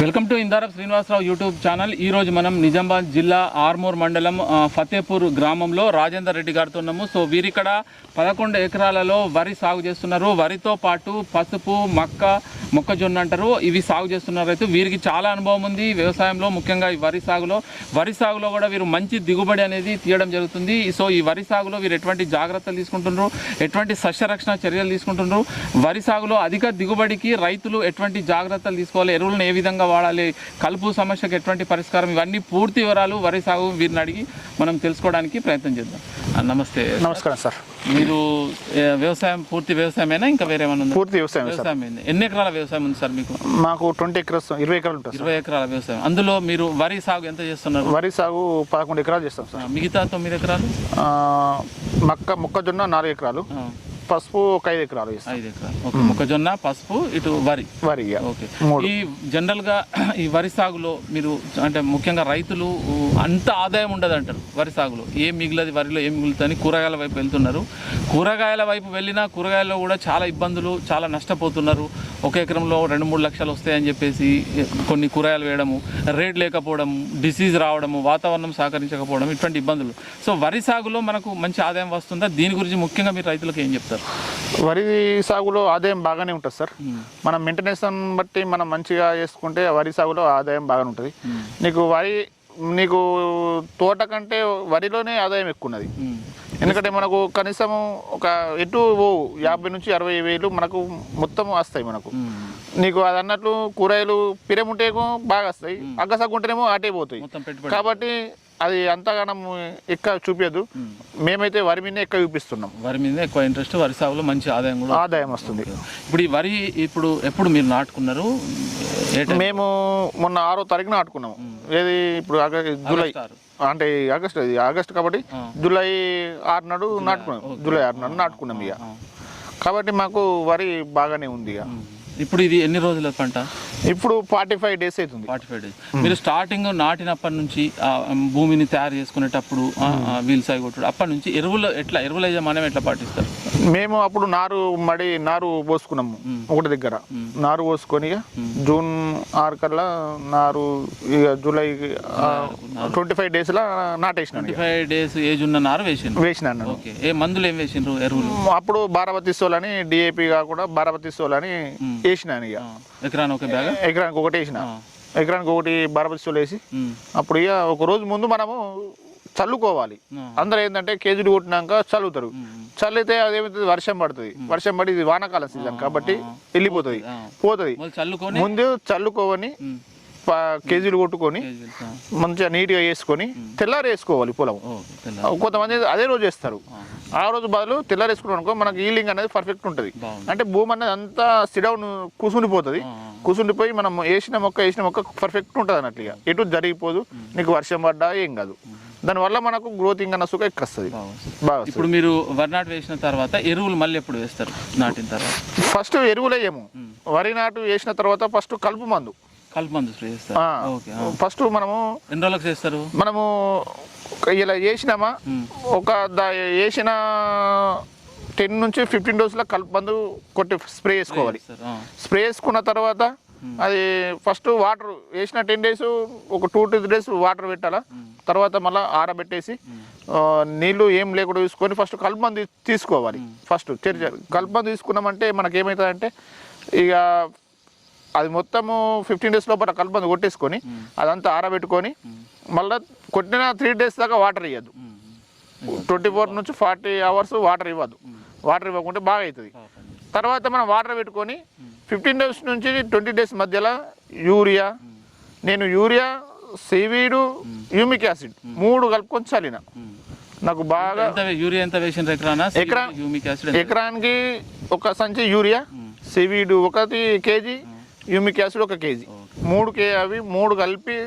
Welcome to ఇందారప్ Srinivasarao YouTube channel. ఈరోజు మనం నిజామాబాద్ జిల్లా ఆర్మూర్ మండలం ఫతేపూర్ గ్రామంలో రాజేందర్ రెడ్డి గారితో ఉన్నాము. సో వీరిక్కడ 11 ఎకరాలలో వరి సాగు చేస్తున్నారు. వరితో పాటు పసుపు, మొక్కజొన్న అంటారు, ఇవి సాగు చేస్తున్నారు. అయితే వీరికి చాలా అనుభవం ఉంది వ్యవసాయంలో, ముఖ్యంగా ఈ వరి సాగులో కూడా వీరు మంచి దిగుబడి అనేది తీయడం జరుగుతుంది. సో ఈ వరి సాగులో వీరు ఎటువంటి జాగ్రత్తలు తీసుకుంటున్నారు, ఎటువంటి సస్యరక్షణ చర్యలు తీసుకుంటున్నారు, వరి సాగులో అధిక దిగుబడికి రైతులు ఎటువంటి జాగ్రత్తలు తీసుకోవాలి, ఎరువులను ఏ విధంగా వాడాలి, కలుపు సమస్యకు ఎటువంటి పరిష్కారం, ఇవన్నీ పూర్తి వివరాలు వరి సాగు వీరిని అడిగి మనం తెలుసుకోవడానికి ప్రయత్నం చేద్దాం. నమస్తే. నమస్కారం సార్. మీరు వ్యవసాయం పూర్తి వ్యవసాయమేనా ఇంకా వేరే ఏమైనా ఉందా? పూర్తి వ్యవసాయం. ఎన్ని ఎకరాల వ్యవసాయం ఉంది సార్ మీకు? మాకు 20 ఎకరాలు 20 ఎకరాలు ఉంటుంది. 20 ఎకరాల వ్యవసాయం. అందులో మీరు వరి సాగు ఎంత చేస్తున్నారు? వరి సాగు 11 ఎకరాలు చేస్తాం సార్. మిగతా 9 ఎకరాలు మొక్కజొన్న 4 ఎకరాలు, పసుపు 5 ఎకరాలు. 5 ఎకరాలు. ఓకే. మొక్కజొన్న, పసుపు, ఇటు వరి. ఓకే. ఈ జనరల్గా ఈ వరి సాగులో మీరు అంటే ముఖ్యంగా రైతులు అంత ఆదాయం ఉండదు అంటారు వరి సాగులో. ఏం మిగిలది వరిలో, ఏం మిగులుతుంది, కూరగాయల వైపు వెళ్తున్నారు. కూరగాయల వైపు వెళ్ళినా కూరగాయల్లో కూడా చాలా ఇబ్బందులు, చాలా నష్టపోతున్నారు. ఒక ఎకరంలో 2-3 లక్షలు వస్తాయని చెప్పేసి కొన్ని కూరగాయలు వేయడము, రేట్ లేకపోవడం, డిసీజ్ రావడము, వాతావరణం సహకరించకపోవడం, ఇటువంటి ఇబ్బందులు. సో వరి సాగులో మనకు మంచి ఆదాయం వస్తుందా? దీని గురించి ముఖ్యంగా మీరు రైతులకు ఏం చెప్తారు? వరి సాగులో ఆదాయం బాగానే ఉంటుంది సార్. మనం మెయింటెనెన్స్ బట్టి మనం మంచిగా చేసుకుంటే వరి సాగులో ఆదాయం బాగానే ఉంటుంది. నీకు తోట కంటే వరిలోనే ఆదాయం ఎక్కువ ఉన్నది. ఎందుకంటే మనకు కనీసం ఒక 50 నుంచి 60 వేలు మనకు మొత్తం వస్తాయి మనకు. నీకు అది అన్నట్లు కూరగాయలు పిరముంటేమో బాగా వస్తాయి, అగ్గసగ్గుంటేనేమో అటే పోతాయి. కాబట్టి అది అంతగానం ఎక్కువ చూపించదు. మేమైతే వరి మీద ఎక్కువ చూపిస్తున్నాం. వరి మీద ఎక్కువ ఇంట్రెస్ట్. వరి సాగులో మంచి ఆదాయం వస్తుంది. ఇప్పుడు ఈ వరి ఎప్పుడు మీరు నాటుకున్నారు? మేము మొన్న 6వ తారీఖున నాటుకున్నాము. ఏది ఇప్పుడు జూలై అంటే ఆగస్టు కాబట్టి జూలై 6 నాడు నాటుకున్నాం. జూలై 6 నాడు నాటుకున్నాం ఇక. కాబట్టి మాకు వరి బాగానే ఉంది ఇక. ఇప్పుడు ఇది ఎన్ని రోజుల పంట? ఇప్పుడు 45 డేస్ అవుతుంది. 45 డేస్. మీరు స్టార్టింగ్ నాటినప్పటి నుంచి భూమిని తయారు చేసుకునేటప్పుడు వీల్ సాగు కొట్టుడు అప్పటి నుంచి ఎరువుల యజమాన్యం ఎట్లా పాటిస్తారు? మేము అప్పుడు నారు పోసుకున్నాము. ఒకటి దగ్గర నారు పోసుకొని జూన్ 6 కల్లా నారు ఇక జూలై 25 డేస్ లా నాటేసిన. 25 డేస్ ఏజ్ ఉన్న నారు వేసిన. ఏ మందులు ఏం వేసిండ్రు ఎరువులు? అప్పుడు భారవతి సోలని, డిఏపి కాకుండా భారవతి సోలని వేసినాను. ఇక ఎకరానికి ఒకటి వేసిన. ఎకరానికి ఒకటి భారవతి సోలు వేసి అప్పుడు ఇక ఒక రోజు ముందు మనము చల్లుకోవాలి. అందరూ ఏంటంటే కేజీలు కొట్టినాక చల్లుతారు. చల్లితే అదేమవుతుంది, వర్షం పడి ఇది వానాకాలం సీజన్ కాబట్టి వెళ్ళిపోతుంది, పోతుంది. ముందు చల్లుకోవని కేజీలు కొట్టుకొని మంచిగా నీట్గా వేసుకొని తెల్లారి వేసుకోవాలి పొలం. కొంతమంది అదే రోజు వేస్తారు. ఆ రోజు బదులు తెల్లారి వేసుకున్నాం అనుకో మనకు ఈల్డింగ్ అనేది పర్ఫెక్ట్ ఉంటుంది. అంటే భూమి అనేది అంతా సిడౌన్ కూసుండిపోతుంది. కూసుండిపోయి మనం వేసిన మొక్క పర్ఫెక్ట్ ఉంటుంది అన్నట్లుగా, ఎటు జరిగిపోదు. నీకు వర్షం పడ్డా ఏం కాదు. దానివల్ల మనకు గ్రోతింగ్ అన్న సుఖ ఎక్కువ వస్తుంది. ఇప్పుడు మీరు వరి నాటు వేసిన తర్వాత ఎరువులు మళ్ళీ ఎప్పుడు వేస్తారు? నాటిన తర్వాత ఫస్ట్ ఎరువులు వేయము. వరి నాటు వేసిన తర్వాత ఫస్ట్ కలుపు మందు స్ప్రే చేస్తారు. ఫస్ట్ మనము ఎన్ని రోజులకు చేస్తారు? మనము ఇలా వేసినామా వేసిన 10 నుంచి 15 డోసుల కలుపు మందు కొట్టి స్ప్రే చేసుకోవాలి. స్ప్రే చేసుకున్న తర్వాత అది ఫస్ట్ వాటర్ వేసిన 10 డేస్ ఒక 2-3 డేస్ వాటర్ పెట్టాలా. తర్వాత మళ్ళీ ఆరబెట్టేసి నీళ్ళు ఏం లేకుండా చూసుకొని ఫస్ట్ కలుపు మందు తీసుకోవాలి. ఫస్ట్ కలుపు మందు తీసుకున్నామంటే మనకి ఏమవుతుందంటే ఇక అది మొత్తము 15 డేస్ లోపల కలుపు మందు కొట్టేసుకొని అదంతా ఆరబెట్టుకొని మళ్ళీ కొట్టిన 3 డేస్ దాకా వాటర్ ఇవ్వద్దు. 24 నుంచి 40 అవర్స్ వాటర్ ఇవ్వద్దు. వాటర్ ఇవ్వకుంటే బాగా అవుతుంది. తర్వాత మనం వాటర్ పెట్టుకొని 15 డేస్ నుంచి 20 డేస్ మధ్యలో నేను యూరియా, సీవీడు, హ్యూమిక్ యాసిడ్ 3 కలుపుకొని చల్లిన. నాకు బాగా యూరియా ఎంత వేసిన ఎకరానికి ఒక సంచి urea, seaweed 1 KG, humic acid 1 KG, 3 కలిపి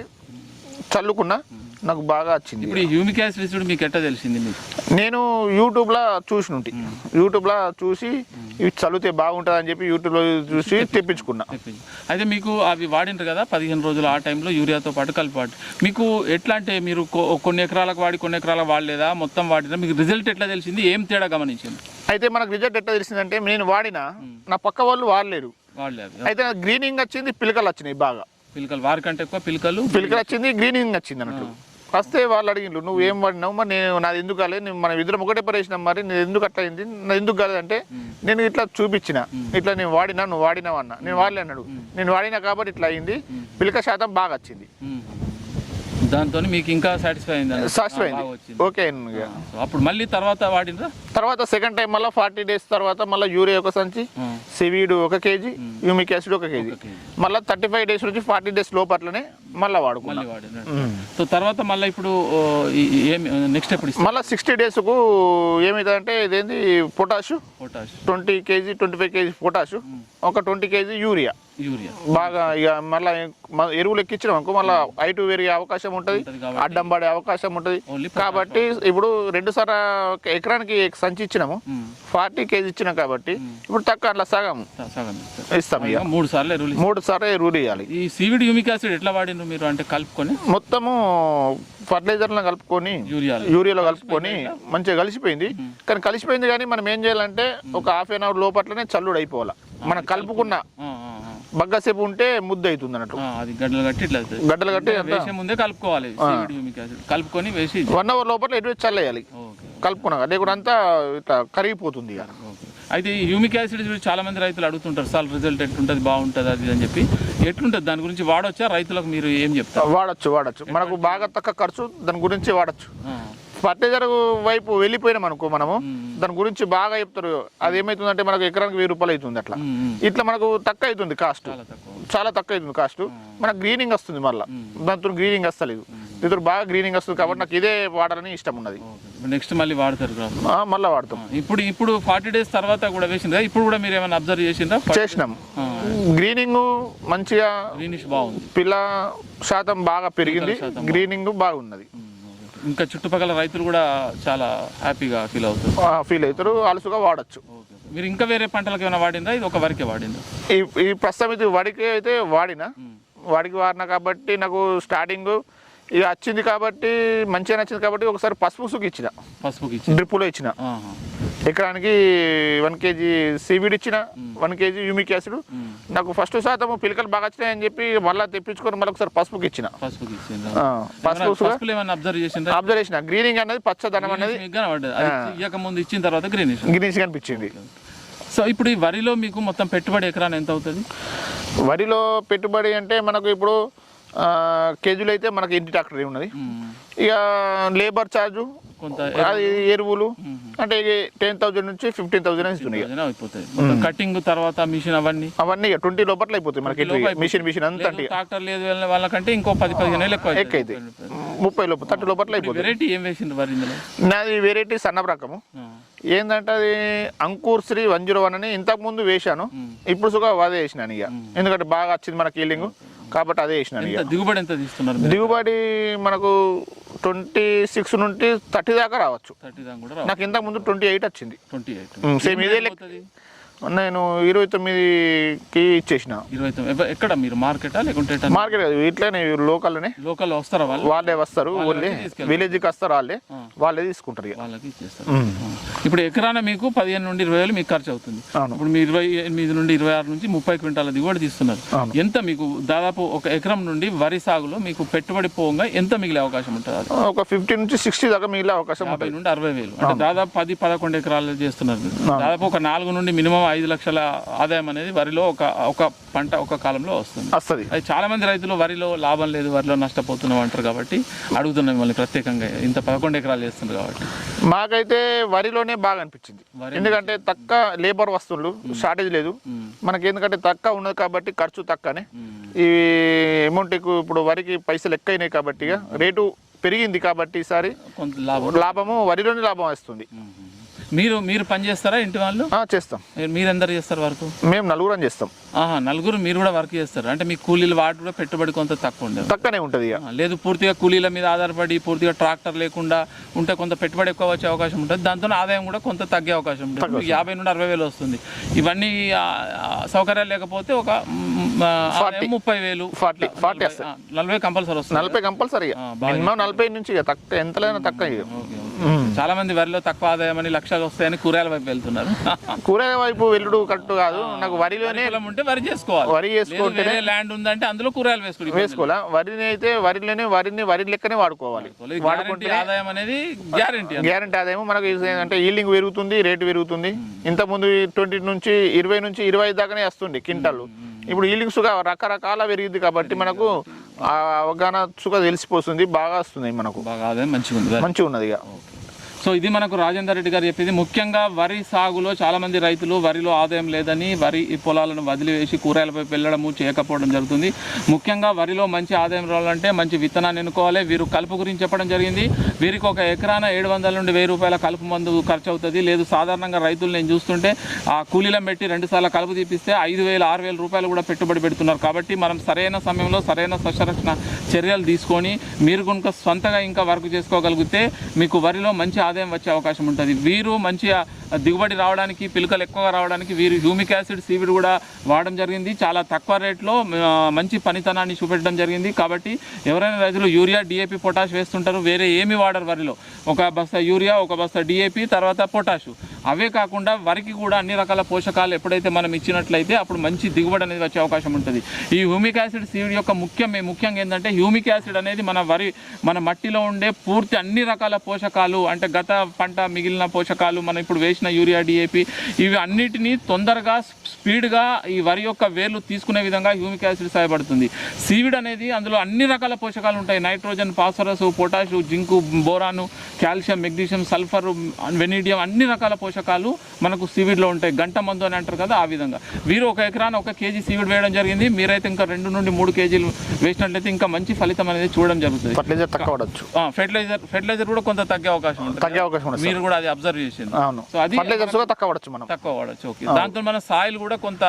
చల్లుకున్నా. నాకు బాగా వచ్చింది. ఇప్పుడు హ్యూమిక్ యాసిడ్ మీకు ఎట్లా తెలిసింది? నేను యూట్యూబ్లో చూసి ఇవి చల్లితే బాగుంటుంది అని చెప్పి యూట్యూబ్లో చూసి తెప్పించుకున్నా. అయితే మీకు అవి వాడినారు కదా 15 రోజులు, ఆ టైంలో యూరియాతో పాటు కలిపి మీకు ఎట్లా అంటే మీరు కొన్ని ఎకరాలకు వాడి కొన్ని ఎకరాలకు వాడలేదా, మొత్తం వాడినా? మీకు రిజల్ట్ ఎట్లా తెలిసింది? ఏం తేడా గమనించింది? అయితే మనకు రిజల్ట్ ఎట్లా తెలిసిందంటే నేను వాడినా, నా పక్క వాళ్ళు వాడలేరు. అయితే గ్రీనింగ్ వచ్చింది, పిలకలు వచ్చినాయి బాగా. పిలకలు వారికంటే ఎక్కువ పిలకలు వచ్చింది, గ్రీనింగ్ వచ్చింది అన్నట్టు. వస్తే వాళ్ళు అడిగిండ్రు నువ్వు ఏం వాడినావు మరి, నేను నాది ఎందుకు కాలేదు, మనం ఇద్దరం ఒకటే పరేసినాం మరి నేను ఎందుకు అట్లా అయింది, నా ఎందుకు కాలేదంటే నేను ఇట్లా చూపించిన, ఇట్లా నేను వాడినా నువ్వు వాడినావు అన్న, నేను వాడలే అన్నాడు, నేను వాడినా కాబట్టి ఇట్లా అయింది, పిలక శాతం బాగా వచ్చింది, దాంతో మీకు ఇంకా సాటిస్ఫై అయింది, ఓకే. అప్పుడు మళ్ళీ తర్వాత వాడినరా, తర్వాత సెకండ్ టైం మళ్ళీ 40 days తర్వాత మళ్ళీ యూరియా ఒక సంచి, సివీడ్ 1 kg, హ్యూమిక్ యాసిడ్ 1 kg, మళ్ళీ 35 days నుంచి 40 days లోపట్లనే మళ్ళీ వాడుకున్నాం. సో తర్వాత మళ్ళీ ఇప్పుడు నెక్స్ట్ ఎప్పుడు మళ్ళీ 60 days కు ఏమవుతుందంటే ఇదేంటి పొటాషు 20 kg 25 kg పొటాషు, ఒక 20 kg యూరియా బాగా ఇక మళ్ళీ ఎరువులు ఎక్కించడం అనుకో మళ్ళీ హైటు పెరిగే అవకాశం ఉంటుంది, అడ్డం పడే అవకాశం ఉంటుంది. కాబట్టి ఇప్పుడు 2 సార్లు ఎకరానికి సంచి ఇచ్చినాము, 40 kg ఇచ్చినాం కాబట్టి ఇప్పుడు తక్కువ అట్లా సగం ఇస్తాం. ఇక 3 సార్లు ఎరువులు ఇవ్వాలి. ఈ సీవిడ్ హ్యూమిక్ యాసిడ్ ఎట్లా వాడినారు మీరు, అంటే కలుపుకొని మొత్తము ఫర్టిలైజర్లో కలుపుకొని యూరియాలో కలుపుకొని మంచిగా కలిసిపోయింది. కానీ కలిసిపోయింది కానీ మనం ఏం చేయాలంటే ఒక ½ an hour లోపట్లనే చల్లుడు అయిపోవాలి. మనం కలుపుకున్న బగ్గసేపు ఉంటే ముద్ద అవుతుంది అన్నట్టు, అది గడ్డలు కట్టి ముందే కలుపుకోవాలి, కలుపుకొని వేసి 1 hour లోపల ఎటు చల్లేయాలి కలుపుకున్నాక, లేకుండా అంతా ఇట్లా కరిగిపోతుంది. అయితే ఈ హ్యూమిక్ యాసిడ్ చాలా మంది రైతులు అడుగుతుంటారు, సార్ రిజల్ట్ ఎట్లుంటుంది, బాగుంటుంది అది అని చెప్పి, ఎట్లుంటుంది దాని గురించి వాడొచ్చా రైతులకు, మీరు ఏం చెప్తారు? వాడచ్చు, మనకు బాగా తక్కువ ఖర్చు, దాని గురించి వాడచ్చు. ఫర్టిలైజర్ వైపు వెళ్ళిపోయినాం అనుకో మనము, దాని గురించి బాగా చెప్తారు. అది ఏమవుతుందంటే మనకు ఎకరానికి 1000 రూపాయలు అవుతుంది, అట్లా ఇట్లా మనకు తక్కువ అవుతుంది కాస్ట్, చాలా తక్కువ అవుతుంది కాస్ట్. మనకు గ్రీనింగ్ వస్తుంది, మళ్ళీ దాంతో గ్రీనింగ్ వస్తలేదు, దీంతో బాగా గ్రీనింగ్ వస్తుంది కాబట్టి నాకు ఇదే వాడాలని ఇష్టం ఉన్నది. నెక్స్ట్ మళ్ళీ వాడతారు, మళ్ళీ వాడతాం. ఇప్పుడు 40 days తర్వాత కూడా వేసిందా, ఇప్పుడు కూడా మీరు ఏమైనా అబ్జర్వ్ చేసిందా? చేసినాం, గ్రీనింగ్ మంచిగా, గ్రీనిష్ బాగుంది, పిల్ల శాతం బాగా పెరిగింది, గ్రీనింగ్ బాగున్నది. ఇంకా చుట్టుపక్కల రైతులు కూడా చాలా హ్యాపీగా ఫీల్ అవుతారు, అలసుగా వాడచ్చు. మీరు ఇంకా వేరే పంటలకు ఏమైనా వాడిందా, ఇది ఒక వరికే వాడిందా? ఈ ప్రస్తుతం ఇది వరికి అయితే వాడికి వాడినా కాబట్టి నాకు స్టార్టింగ్ ఇది వచ్చింది కాబట్టి మంచిగా నచ్చింది కాబట్టి ఒకసారి పసుపుకి ఇచ్చిన, డ్రిప్పులో ఇచ్చిన, ఎకరానికి 1 kg సీవీడ్ ఇచ్చిన, 1 kg హ్యూమిక్ యాసిడ్. నాకు ఫస్ట్ శాతం పిలకలు బాగా వచ్చినాయని చెప్పి మళ్ళీ తెప్పించుకొని మళ్ళీ ఒకసారి పసుపుకి ఇచ్చిన. అబ్జర్వ్ చేసిన గ్రీనింగ్ అనేది, పచ్చదనం అనేది ఇచ్చిన తర్వాత గ్రీనిష్ కనిపించింది. సో ఇప్పుడు ఈ వరిలో మీకు మొత్తం పెట్టుబడి ఎకరాన్ని ఎంత అవుతుంది? వరిలో పెట్టుబడి అంటే మనకు ఇప్పుడు కేజీలు అయితే మనకి ఇంటి ట్రాక్టర్ ఉన్నది, ఇక లేబర్ ఛార్జు కొంత, అది ఎరువులు అంటే 10,000 నుంచి 15,000 అయిపోతాయి. కటింగ్ తర్వాత మిషన్ అవన్నీ 20 లోపల అయిపోతాయి మనకి. మిషన్ అంతా ట్రాక్టర్ లేదు వాళ్ళకంటే ఇంకో 10-15 వేలు ఎక్కువ అయితే 30 లోపల 30 లోపల అయిపోతుంది. వెరైటీ ఏం వేసింది వరి? నాది వెరైటీ సన్న రకము ఏంటంటే అది అంకుర్ శ్రీ 101 అని ఇంతకు ముందు వేసాను, ఇప్పుడు సుగా అదే వేసినాను. ఇక ఎందుకంటే బాగా వచ్చింది మన కీలింగ్ కాబట్టి అదే వేసినాను. దిగుబడి ఎంత తీస్తున్నారు? దిగుబడి మనకు 26 నుండి 30 దాకా రావచ్చు. నాకు ఇంతకు ముందు 28 వచ్చింది. సేమ్ ఇదే లెక్క. నేను 29కి ఇచ్చేసిన. ఎక్కడ మీరు మార్కెటా లేకుంటే? మార్కెట్ ఇట్లనే లోకల్ వస్తారా? వాళ్ళే వస్తారు, విలేజ్కి వస్తారు, వాళ్ళే తీసుకుంటారు, వాళ్ళకి ఇచ్చేస్తారు. ఇప్పుడు ఎకరాన మీకు 15 నుండి 20 వేలు మీకు ఖర్చు అవుతుంది. ఇప్పుడు మీరు 28 నుండి 26 నుంచి 30 క్వింటాల దిగుబడి తీస్తున్నారు. ఎంత మీకు దాదాపు ఒక ఎకరం నుండి వరి సాగులో మీకు పెట్టుబడి పోగా ఎంత మిగిలే అవకాశం ఉంటుంది? ఒక 50 నుంచి 60 దాకా మిగిలే అవకాశం, 50 నుండి 60 వేలు. అంటే దాదాపు 10-11 ఎకరాలు చేస్తున్నారు. దాదాపు ఒక 4 నుండి మినిమం 5 లక్షల ఆదాయం అనేది వరిలో ఒక పంట ఒక కాలంలో వస్తుంది. అది చాలా మంది రైతులు వరిలో లాభం లేదు, వరిలో నష్టపోతున్నాం అంటారు కాబట్టి అడుగుతున్నాం మిమ్మల్ని ప్రత్యేకంగా, ఇంత 11 ఎకరాలు చేస్తున్నారు కాబట్టి. మాకైతే వరిలోనే బాగా అనిపించింది, ఎందుకంటే తక్కువ లేబర్ వస్తువులు షార్టేజ్ లేదు మనకి, ఎందుకంటే తక్కువ ఉన్నది కాబట్టి ఖర్చు తక్కువనే. ఈ అమౌంట్ ఇప్పుడు వరికి పైసలు ఎక్కువైనాయి కాబట్టి రేటు పెరిగింది కాబట్టి ఈసారి లాభము వరిలోనే లాభం వస్తుంది. మీరు పని చేస్తారా ఇంటి వాళ్ళు? చేస్తాం. మీరు ఎందరు చేస్తారు వర్క్? మేము 4 చేస్తాం. నలుగురు మీరు కూడా వర్క్ చేస్తారు అంటే మీ కూలీలు వాటి కూడా పెట్టుబడి కొంత తక్కువనే ఉంటుంది. లేదు పూర్తిగా కూలీల మీద ఆధారపడి పూర్తిగా ట్రాక్టర్ లేకుండా ఉంటే కొంత పెట్టుబడి ఎక్కువ వచ్చే అవకాశం ఉంటుంది, దాంతో ఆదాయం కూడా కొంత తగ్గే అవకాశం ఉంటుంది. 50 నుండి 60 వేలు వస్తుంది. ఇవన్నీ సౌకర్యాలు లేకపోతే ఒక 30 వేలు 40 40 కంపల్సరీ వస్తుంది. 40 కంపల్సరీ, 40 నుంచి తక్కువ ఎంతైనా తక్కువ. చాలా మంది వరిలో తక్కువ ఆదాయం అని లక్షలు వస్తాయని కూరగాయల వైపు వెళ్తున్నారు. కూరగాయల వైపు వెళ్ళడు కరెక్ట్ కాదు. నాకు వరిలోనే పొలం ఉంటే వరి చేసుకోవాలి. వరి చేసుకుంటే ల్యాండ్ ఉందంటే అందులో కూరగాయలు వేసుకోవాలా. వరిని అయితే వరి లెక్కనే వాడుకోవాలి. వాడుకుంటే ఆదాయం అనేది గ్యారంటీ ఆదాయం మనకు అంటే ఈల్డింగ్ పెరుగుతుంది, రేటు పెరుగుతుంది. ఇంతకుముందు 20 నుంచి 25 దాకానే వస్తుంది క్వింటాలు. ఇప్పుడు ఈల్డింగ్ సుగా రకరకాల పెరిగింది కాబట్టి మనకు అవగాహన సుగా తెలిసిపోతుంది, బాగా వస్తుంది మనకు, బాగా ఆదాయం మంచిగా ఉన్నది ఇక. సో ఇది మనకు రాజేందర్ రెడ్డి గారు చెప్పింది. ముఖ్యంగా వరి సాగులో చాలామంది రైతులు వరిలో ఆదాయం లేదని వరి పొలాలను వదిలివేసి కూరగాయలపై వెళ్ళడము చేయకపోవడం జరుగుతుంది. ముఖ్యంగా వరిలో మంచి ఆదాయం రావాలంటే మంచి విత్తనాన్ని ఎన్నుకోవాలి. వీరు కలుపు గురించి చెప్పడం జరిగింది. వీరికి ఒక ఎకరాన 700 నుండి 1000 రూపాయల కలుపు మందు ఖర్చు అవుతుంది. లేదు సాధారణంగా రైతులు నేను చూస్తుంటే ఆ కూలీలను పెట్టి 2 సార్లు కలుపు తీపిస్తే 5000 6000 రూపాయలు కూడా పెట్టుబడి పెడుతున్నారు. కాబట్టి మనం సరైన సమయంలో సరైన సస్యరక్షణ చర్యలు తీసుకొని మీరు కనుక సొంతగా ఇంకా వర్క్ చేసుకోగలిగితే మీకు వరిలో మంచి ఆదాయం వచ్చే అవకాశం ఉంటుంది. వీరు మంచిగా దిగుబడి రావడానికి, పిలుకలు ఎక్కువగా రావడానికి వీరు హ్యూమిక్ యాసిడ్ సీవిడ్ కూడా వాడడం జరిగింది. చాలా తక్కువ రేట్లో మంచి పనితనాన్ని చూపెట్టడం జరిగింది. కాబట్టి ఎవరైనా రైతులు యూరియా, డిఏపి, పొటాష్ వేస్తుంటారు, వేరే ఏమి వాడరు. వరిలో ఒక బస్తా యూరియా, ఒక బస్తా డిఏపి, తర్వాత పొటాషు. అవే కాకుండా వరికి కూడా అన్ని రకాల పోషకాలు ఎప్పుడైతే మనం ఇచ్చినట్లయితే అప్పుడు మంచి దిగుబడి అనేది వచ్చే అవకాశం ఉంటుంది. ఈ హ్యూమిక్ యాసిడ్ సీవిడ్ యొక్క ముఖ్యంగా ఏంటంటే హ్యూమిక్ యాసిడ్ అనేది మన మట్టిలో ఉండే పూర్తి అన్ని రకాల పోషకాలు, అంటే గత పంట మిగిలిన పోషకాలు, మనం ఇప్పుడు వేసిన యూరియా, డిఏపి, ఇవి అన్నిటినీ తొందరగా స్పీడ్గా ఈ వరి యొక్క వేర్లు తీసుకునే విధంగా హ్యూమిక్ యాసిడ్ సహాయపడుతుంది. సీవిడ్ అనేది అందులో అన్ని రకాల పోషకాలు ఉంటాయి. Nitrogen, phosphorus, potash, zinc, boron, calcium, magnesium, sulphur, vanadium, అన్ని రకాల పోషకాలు మనకు సీవిడ్లో ఉంటాయి. గంట మందు అని అంటారు కదా, ఆ విధంగా వీరు ఒక ఎకరాన 1 కేజీ సీవిడ్ వేయడం జరిగింది. మీరైతే ఇంకా 2 నుండి 3 కేజీలు వేసినట్లయితే ఇంకా మంచి ఫలితం అనేది చూడడం జరుగుతుంది. ఫెర్టిలైజర్ కూడా కొంత తగ్గే అవకాశం ఉంటుంది. మీరు కూడా అది అబ్జర్వ్ చేసింది. సో అది తక్కువ వాడచ్చు. ఓకే. దాంతో మన సాయిల్ కూడా కొంత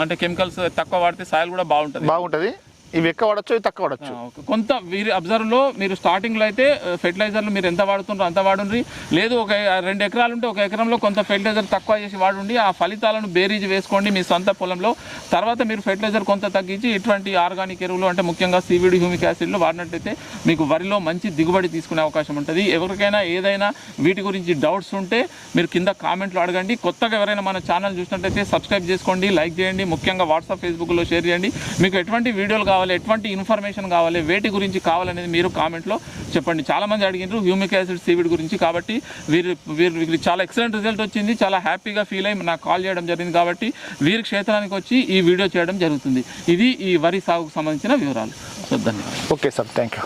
అంటే కెమికల్స్ తక్కువ వాడితే సాయిల్ కూడా బాగుంటుంది. ఇవి ఎక్కువ వాడచ్చు, తక్కువ వాడచ్చు. కొంత వీరి అబ్జర్వ్లో మీరు స్టార్టింగ్లో అయితే ఫెర్టిలైజర్లు మీరు ఎంత వాడుతుండ్రో అంత వాడుండ్రి. లేదు ఒక 2 ఎకరాలు ఉంటే 1 ఎకరంలో కొంత ఫెర్టిలైజర్ తక్కువ చేసి వాడుండి. ఆ ఫలితాలను బేరీజ్ వేసుకోండి మీ సొంత పొలంలో. తర్వాత మీరు ఫెర్టిలైజర్ కొంత తగ్గించి ఇటువంటి ఆర్గానిక్ ఎరువులు అంటే ముఖ్యంగా సీవిడ్, హ్యూమిక్ యాసిడ్లు వాడినట్టయితే మీకు వరిలో మంచి దిగుబడి తీసుకునే అవకాశం ఉంటుంది. ఎవరికైనా ఏదైనా వీటి గురించి డౌట్స్ ఉంటే మీరు కింద కామెంట్లో అడగండి. కొత్తగా ఎవరైనా మన ఛానల్ చూసినట్టయితే సబ్స్క్రైబ్ చేసుకోండి, లైక్ చేయండి. ముఖ్యంగా వాట్సాప్, ఫేస్బుక్లో షేర్ చేయండి. మీకు ఎటువంటి వీడియోలు కావాలి, ఎటువంటి ఇన్ఫర్మేషన్ కావాలి, వేటి గురించి కావాలనేది మీరు కామెంట్లో చెప్పండి. చాలామంది అడిగినారు హ్యూమిక్ యాసిడ్ సీవిడ్ గురించి. కాబట్టి వీరికి చాలా ఎక్సలెంట్ రిజల్ట్ వచ్చింది. చాలా హ్యాపీగా ఫీల్ అయ్యి నాకు కాల్ చేయడం జరిగింది. కాబట్టి వీరి క్షేత్రానికి వచ్చి ఈ వీడియో చేయడం జరుగుతుంది. ఇది ఈ వరి సాగుకు సంబంధించిన వివరాలు. సో ధన్యవాదాలు. Okay sir, thank you.